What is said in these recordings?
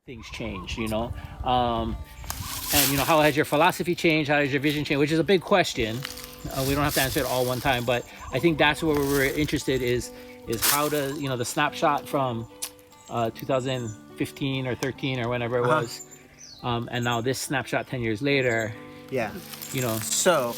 Things change, you know, and you know, how has your philosophy changed? How has your vision changed? Which is a big question. We don't have to answer it all one time, but I think that's where we're interested is how does, you know, the snapshot from 2015 or 13 or whenever it was, and now this snapshot 10 years later. Yeah. You know. So,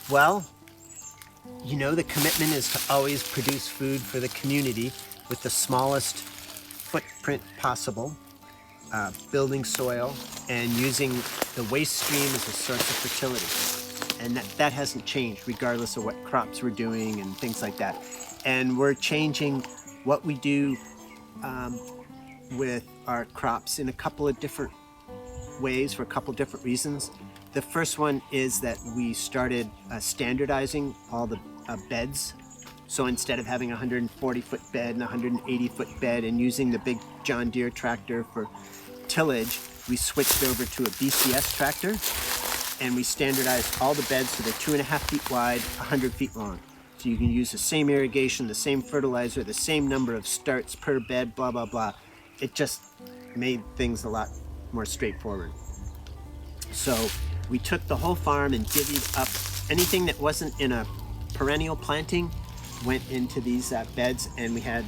well, you know, the commitment is to always produce food for the community with the smallest footprint possible, building soil and using the waste stream as a source of fertility. And that hasn't changed regardless of what crops we're doing and things like that. And we're changing what we do with our crops in a couple of different ways for a couple of different reasons. The first one is that we started standardizing all the beds. So instead of having a 140-foot bed and a 180-foot bed and using the big John Deere tractor for tillage, we switched over to a BCS tractor and we standardized all the beds so they're 2.5 feet wide, 100 feet long. So you can use the same irrigation, the same fertilizer, the same number of starts per bed, blah, blah, blah. It just made things a lot more straightforward. So we took the whole farm and divvied up anything that wasn't in a perennial planting went into these beds, and we had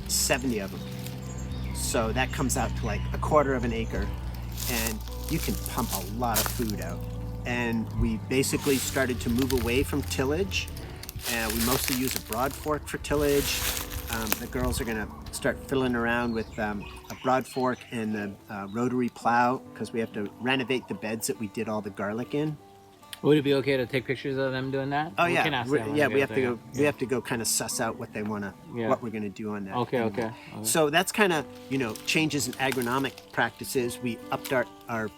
70 of them. So that comes out to like 1/4 of an acre, and you can pump a lot of food out. And we basically started to move away from tillage, and we mostly use a broad fork for tillage. The girls are gonna start fiddling around with a broad fork and a rotary plow because we have to renovate the beds that we did all the garlic in. Would it be okay to take pictures of them doing that? Oh we yeah, can ask them yeah. We have to go. We have to go kind of suss out what they wanna, what we're gonna do on that. Okay. So that's kind of, you know, changes in agronomic practices. We upped our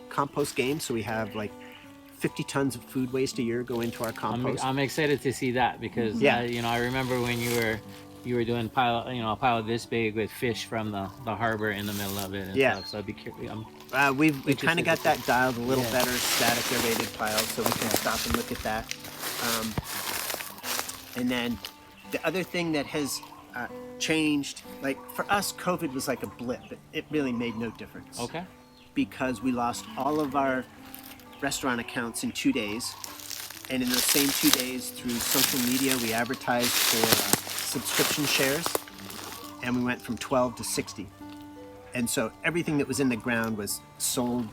compost game, so we have like 50 tons of food waste a year go into our compost. I'm excited to see that because you know, I remember when you were doing a pile this big with fish from the harbor in the middle of it and stuff. So I'd be curious. We kind of got that dialed a little better, static aerated piles, so we can stop and look at that. And then the other thing that has changed, like for us, COVID was like a blip. It really made no difference. Okay. Because we lost all of our restaurant accounts in 2 days. And in those same 2 days, through social media, we advertised for subscription shares, and we went from 12 to 60. And so everything that was in the ground was sold.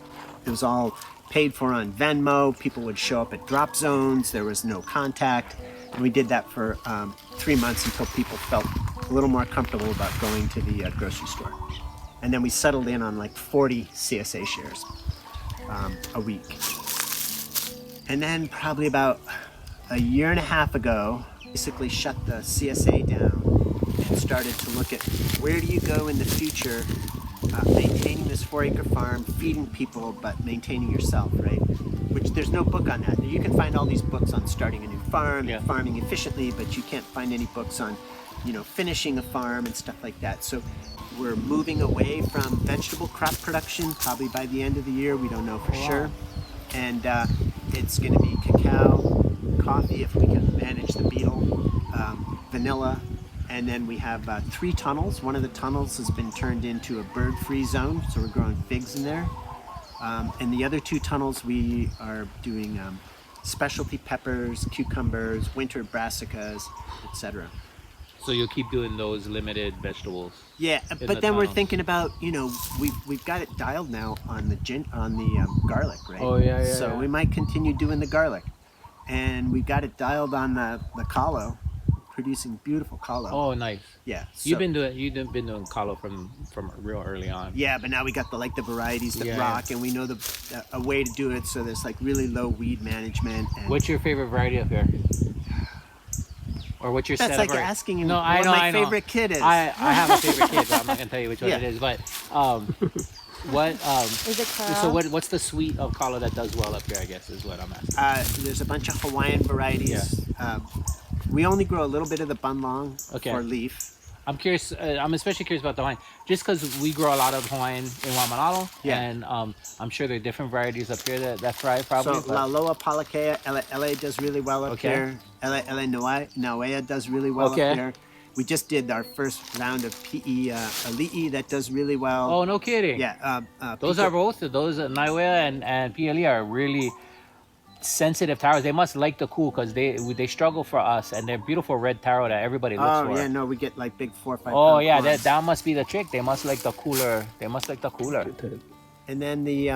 It was all paid for on Venmo. People would show up at drop zones. There was no contact. And we did that for 3 months until people felt a little more comfortable about going to the grocery store. And then we settled in on like 40 CSA shares a week. And then probably about a year and a half ago, basically shut the CSA down and started to look at where do you go in the future maintaining this 4-acre farm, feeding people, but maintaining yourself, right? Which there's no book on that. You can find all these books on starting a new farm, and farming efficiently, but you can't find any books on, you know, finishing a farm and stuff like that. So we're moving away from vegetable crop production, probably by the end of the year, we don't know for sure. And it's gonna be cacao, coffee if we can manage the beetle, vanilla, and then we have 3 tunnels. One of the tunnels has been turned into a bird-free zone, so we're growing figs in there. And the other 2 tunnels we are doing specialty peppers, cucumbers, winter brassicas, etc. So you'll keep doing those limited vegetables. Yeah, but then we're thinking about, you know, we've got it dialed now on the garlic, right? Oh yeah. So we might continue doing the garlic, and we've got it dialed on the kalo, producing beautiful kalo. Oh, nice. Yeah. So, you've been doing kalo from real early on. Yeah, but now we got the varieties that rock, and we know a way to do it. So there's like really low weed management. And what's your favorite variety up here? Or what's your That's set like of asking him what my favorite kid is. I have a favorite kid, but I'm not gonna tell you which one it is. But what is it kalo? So what's the suite of kalo that does well up here? I guess is what I'm asking. There's a bunch of Hawaiian varieties. We only grow a little bit of the bunlong for leaf. I'm curious. I'm especially curious about the Hawaiian, just because we grow a lot of Hawaiian in Waimanalo, Yeah. and I'm sure there are different varieties up here that thrive probably. So Laloa Palakea, LA does really well up Okay. here. LA Nauea does really well Okay. up here. We just did our first round of PE Ali'i that does really well. Oh, no kidding. Yeah. Those are both. Those Naiwea and PLE are really sensitive taros. They must like the cool because they struggle for us, and they're beautiful red taro that everybody looks for. Oh yeah, no, we get like big 4 or 5. Oh yeah, pound that must be the trick. They must like the cooler. They must like the cooler. And then the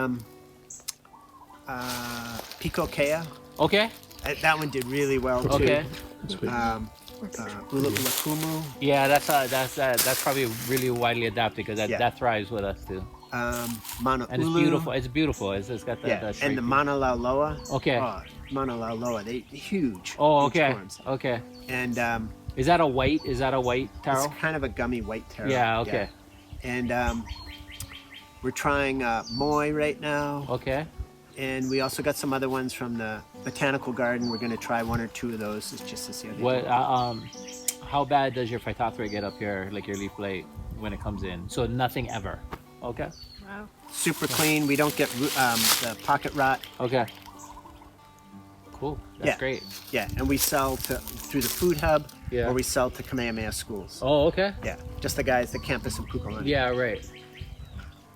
Pico Kea. Okay. That one did really well too. Okay. Ula Ula Kumu. Yeah, that's probably really widely adapted because that thrives with us too. Mana And it's Ulu. beautiful. It's beautiful. It's got that. Yeah, and the Mana Lauloa. Okay. Oh, Mana Lauloa, they huge. Oh, huge okay. horns. Okay. And Is that a white? Is that a white taro? it's kind of a gummy white taro. Yeah. Okay. And we're trying Moi right now. Okay. And we also got some other ones from the botanical garden. We're going to try 1 or 2 of those just to see how they What? do. How bad does your phytophthora get up here, like your leaf blade, when it comes in? So nothing ever. Okay. Wow. Super clean. We don't get the pocket rot. Okay. Cool. That's Yeah. great. Yeah, and we sell through the food hub, Yeah. or we sell to Kamehameha schools. Oh, okay. Yeah, just the guys, the campus in Kupa'a. Yeah. Right.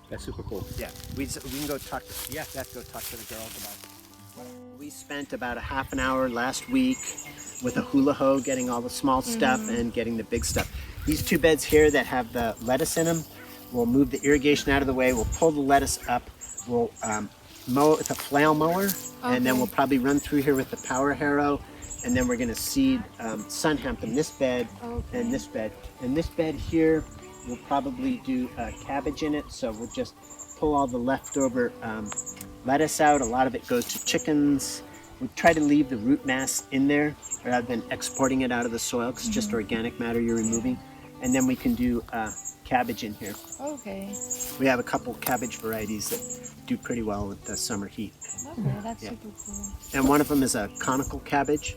That's super cool. Yeah, we can go talk to. Yeah, let's go talk to the girls about it. We spent about a half an hour last week with a hula hoe getting all the small stuff and getting the big stuff. These 2 beds here that have the lettuce in them, we'll move the irrigation out of the way. We'll pull the lettuce up. We'll mow it with a flail mower, and then we'll probably run through here with the power harrow, and then we're going to seed sun hemp in this bed and this bed. And this bed here, we'll probably do cabbage in it, so we'll just pull all the leftover lettuce out. A lot of it goes to chickens. We try to leave the root mass in there rather than exporting it out of the soil, because it's just organic matter you're removing. And then we can do cabbage in here. Okay. We have a couple cabbage varieties that do pretty well with the summer heat. Okay, that's Yeah. super cool. And one of them is a conical cabbage.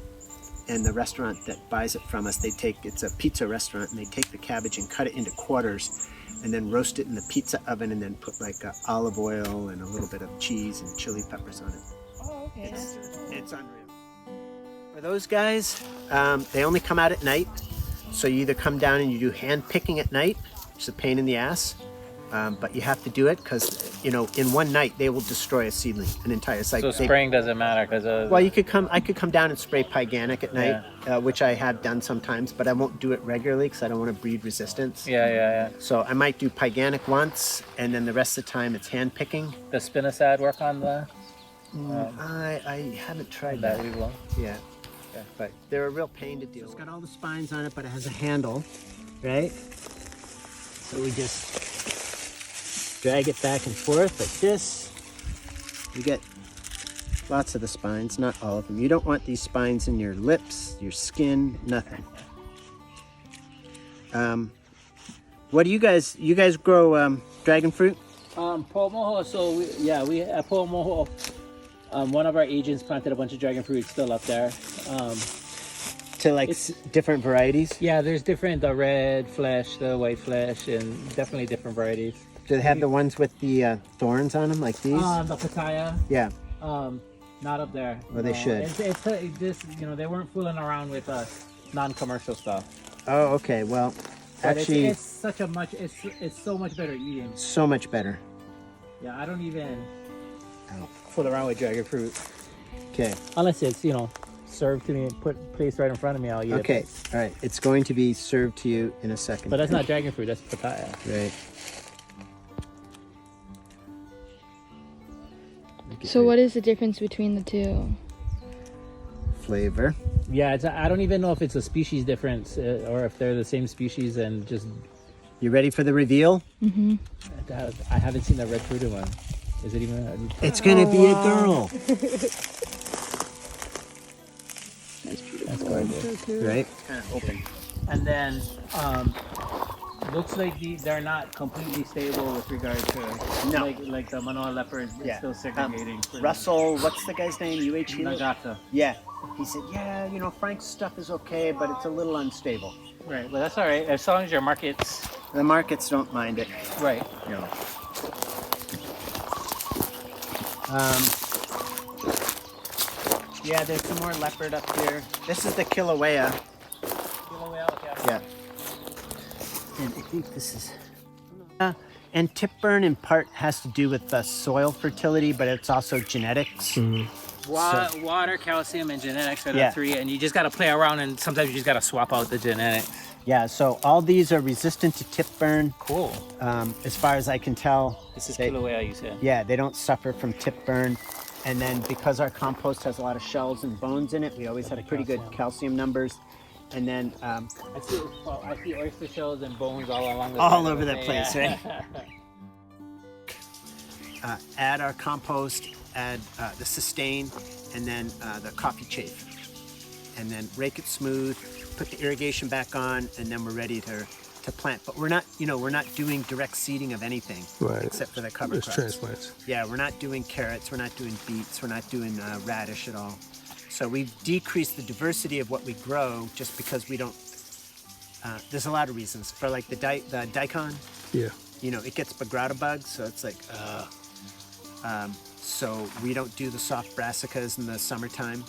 And the restaurant that buys it from us, it's a pizza restaurant, and they take the cabbage and cut it into quarters and then roast it in the pizza oven and then put like olive oil and a little bit of cheese and chili peppers on it. Oh, okay. That's super cool. It's unreal. For those guys, they only come out at night. So you either come down and you do hand picking at night, which is a pain in the ass, but you have to do it because, in one night they will destroy a seedling, an entire site. So spraying doesn't matter because Well, I could come down and spray Pyganic at night, which I have done sometimes, but I won't do it regularly because I don't want to breed resistance. Yeah. So I might do Pyganic once, and then the rest of the time it's hand picking. Does spinosad work on the? I haven't tried That that. we will. Yeah. But they're a real pain to deal with. It's got all the spines on it, but it has a handle, right? So we just drag it back and forth like this. You get lots of the spines, not all of them. You don't want these spines in your lips, your skin, nothing. What do you guys grow dragon fruit? Pomoho. So we at Pomoho. One of our agents planted a bunch of dragon fruit still up there. To like different varieties? Yeah, there's different, the red flesh, the white flesh, and definitely different varieties. Do they have the ones with the thorns on them, like these? The papaya, Yeah. not up there. Well, they should. It's this, they weren't fooling around with non-commercial stuff. Oh, okay. Well, But actually, it's so much better eating. so much better. Yeah, I don't even fool around with dragon fruit Okay. unless it's served to me, placed right in front of me. I'll eat it. Okay. All right. It's going to be served to you in a second. But that's not dragon fruit. That's papaya. Right. So what is the difference between the two? Flavor. Yeah, I don't even know if it's a species difference or if they're the same species and just. You ready for the reveal? Mm-hmm. I haven't seen the red fruited one. Is it even? It's gonna be a girl. That's beautiful. That's gorgeous. So cool. Right. Kind of open. And then looks like they're not completely stable with regard to No. like the Manoa leopard is still segregating. Russell, what's the guy's name? UH Hilo? Nagata. Yeah. He said, yeah, Frank's stuff is okay, but it's a little unstable. Right. Well, that's all right as long as your markets. The markets don't mind it. Right. No. Yeah, there's some more leopard up here. This is the Kilauea. Yeah. And I think this is... and tip burn in part has to do with the soil fertility, but it's also genetics. Water, calcium, and genetics are the three, and you just got to play around, and sometimes you just got to swap out the genetics. Yeah, so all these are resistant to tip burn. Cool. As far as I can tell. This is Kilauea, you said. Yeah, they don't suffer from tip burn. And then because our compost has a lot of shells and bones in it, we always have pretty good calcium numbers. And then I see oyster shells and bones all along the all over the place, right? Add our compost, add the sustain, and then the coffee chafe. And then rake it smooth, put the irrigation back on, and then we're ready to plant. But we're not doing direct seeding of anything, except for the cover crops. Transplants. Yeah, we're not doing carrots, we're not doing beets, we're not doing radish at all. So we've decreased the diversity of what we grow just because we don't. There's a lot of reasons for like the daikon. Yeah. It gets bagrata bugs, so it's like. So we don't do the soft brassicas in the summertime,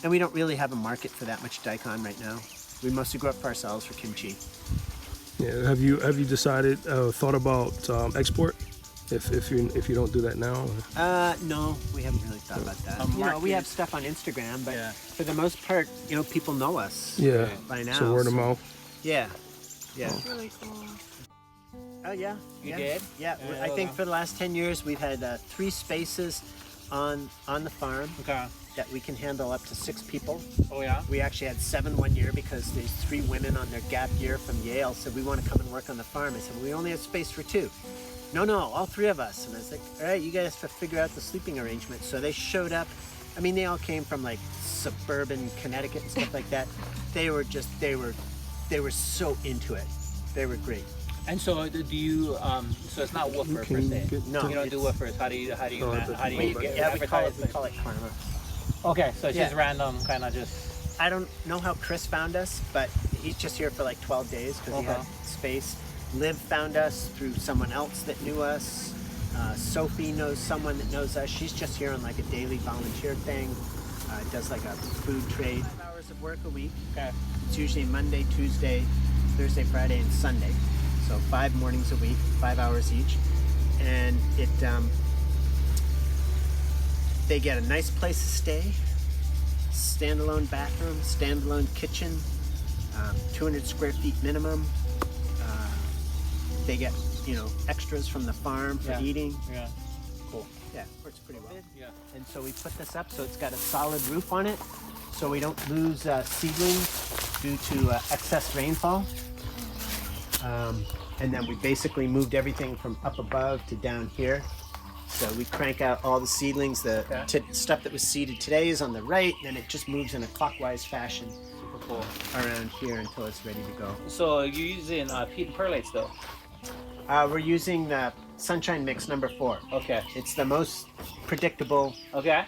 and we don't really have a market for that much daikon right now. We mostly grow it for ourselves for kimchi. Yeah. Have you decided, thought about export? If you don't do that now? No, we haven't really thought about that. We have stuff on Instagram, but for the most part, people know us. By now. So word of mouth. Yeah. That's really cool. Oh yeah. You did? Yeah. I think for the last 10 years we've had 3 spaces on the farm. Okay. That we can handle up to 6 people. Oh yeah. We actually had 7 one year because these 3 women on their gap year from Yale said we want to come and work on the farm. I said we only have space for 2. No, all 3 of us. And I was like, all right, you guys have to figure out the sleeping arrangement. So they showed up. I mean, they all came from like suburban Connecticut and stuff like that. They were so into it. They were great. And so do you? So it's not woofer per se. No, you don't do woofers. How do you we call it karma. Okay, so it's just random, kind of just. I don't know how Chris found us, but he's just here for like 12 days because he had space. Liv found us through someone else that knew us. Sophie knows someone that knows us. She's just here on like a daily volunteer thing. Does like a food trade. 5 hours of work a week. Okay. It's usually Monday, Tuesday, Thursday, Friday, and Sunday. So 5 mornings a week, 5 hours each. And they get a nice place to stay, standalone bathroom, standalone kitchen, 200 square feet minimum. They get, extras from the farm for eating. Yeah. Cool. Yeah, works pretty well. Yeah. And so we put this up so it's got a solid roof on it, so we don't lose seedlings due to excess rainfall. And then we basically moved everything from up above to down here. So we crank out all the seedlings. The stuff that was seeded today is on the right, and then it just moves in a clockwise fashion around here until it's ready to go. So you're using peat and perlite though? We're using the Sunshine Mix number 4. Okay. It's the most predictable. Okay.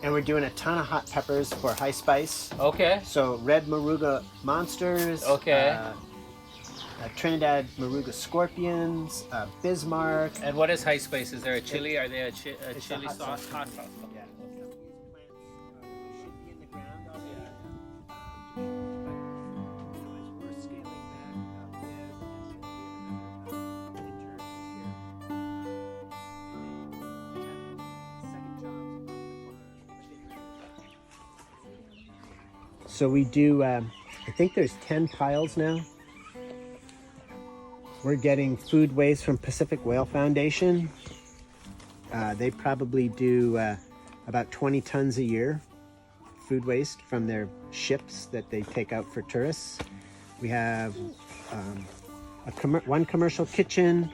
And we're doing a ton of hot peppers for high spice. Okay. So red Moruga Monsters. Okay. Trinidad Moruga Scorpions, Bismarck. And what is high spice? Is there a chili? Are they a chili hot sauce? sauce. Hot sauce. Yeah. Should be in the ground already. We're scaling back So we do, I think there's 10 piles now. We're getting food waste from Pacific Whale Foundation. They probably do about 20 tons a year food waste from their ships that they take out for tourists. We have one commercial kitchen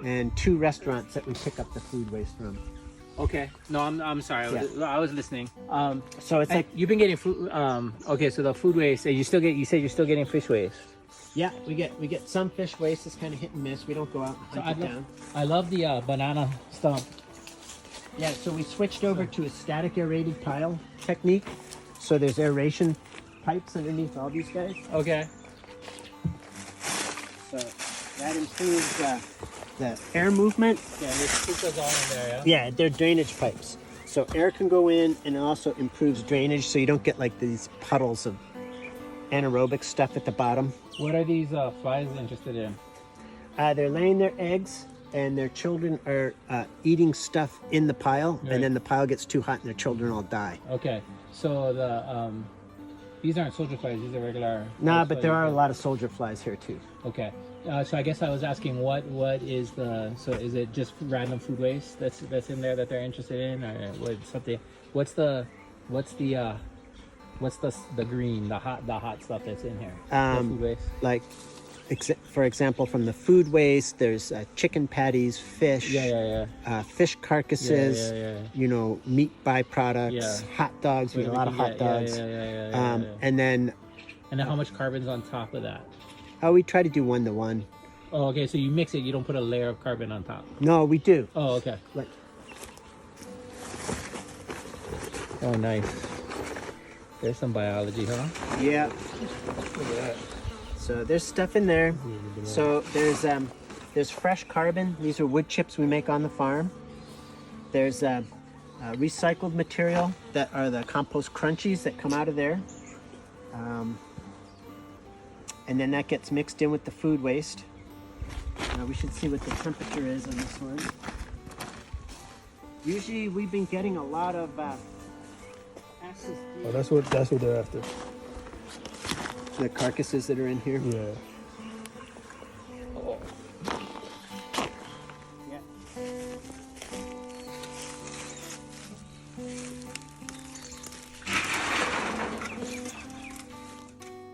and 2 restaurants that we pick up the food waste from. Okay. No, I'm sorry. I was listening. So it's like you've been getting food. Okay, so the food waste. You said you're still getting fish waste. yeah, we get some fish waste. It's kind of hit and miss. We don't go out and hunt it down. I love the banana stump. Yeah, so we switched over to a static aerated pile technique. So there's aeration pipes underneath all these guys. Okay. So that improves the air movement. Yeah, this goes all in there, Yeah, they're drainage pipes. So air can go in, and it also improves drainage, so you don't get like these puddles of anaerobic stuff at the bottom. What are these flies interested in? They're laying their eggs, and their children are eating stuff in the pile, Right. and then the pile gets too hot, and their children all die. Okay, so the these aren't soldier flies; these are regular. Nah, house but there flies. are a lot of soldier flies here too. Okay, so I guess I was asking what is the is it just random food waste that's in there that they're interested in, or what something? What's the green the hot stuff that's in here? The food waste. Like, for example, from the food waste, there's chicken patties, fish, fish carcasses, you know, meat byproducts, Yeah. hot dogs. We eat a lot of hot dogs. And then And then how much carbon's on top of that? we try to do 1-to-1. Oh, okay. So you mix it. You don't put a layer of carbon on top. No, we do. Oh, okay. Like, Oh, nice. There's some biology, huh? yeah. So there's stuff in there. So there's fresh carbon. These are wood chips we make on the farm. There's recycled material that are the compost crunchies that come out of there. And then that gets mixed in with the food waste. We should see what the temperature is on this one. Usually we've been getting a lot of Oh, that's what they're after. the carcasses that are in here. Yeah. Yeah.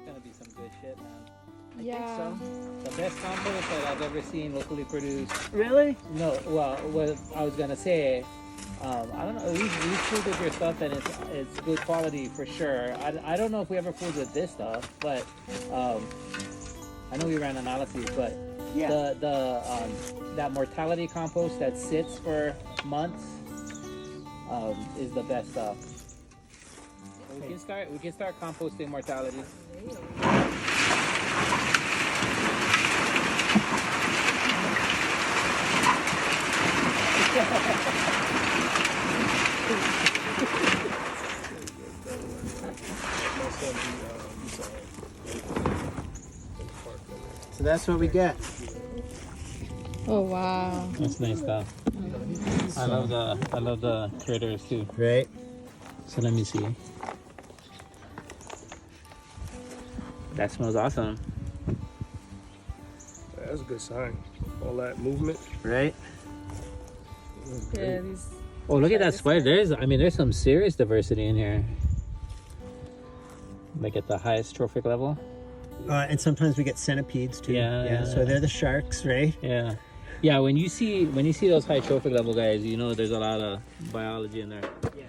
Gonna be some good shit, man. Yeah. So The best compost that I've ever seen locally produced. really, No, well, what I was gonna say, I don't know. We've fooled with your stuff, and it's good quality for sure. I don't know if we ever fooled with this stuff, but I know we ran analyses, but yeah. that mortality compost that sits for months is the best stuff. So we can start composting mortality. So that's what we get. Oh wow. That's nice stuff. I love the critters too. Right. So let me see. That smells awesome. That's a good sign. All that movement. Right. Yeah, these. Oh, look at that spider. There's some serious diversity in here. Like at the highest trophic level. And sometimes we get centipedes too. Yeah. So they're the sharks, right? Yeah. Yeah, when you see those high trophic level guys, you know there's a lot of biology in there. Yeah.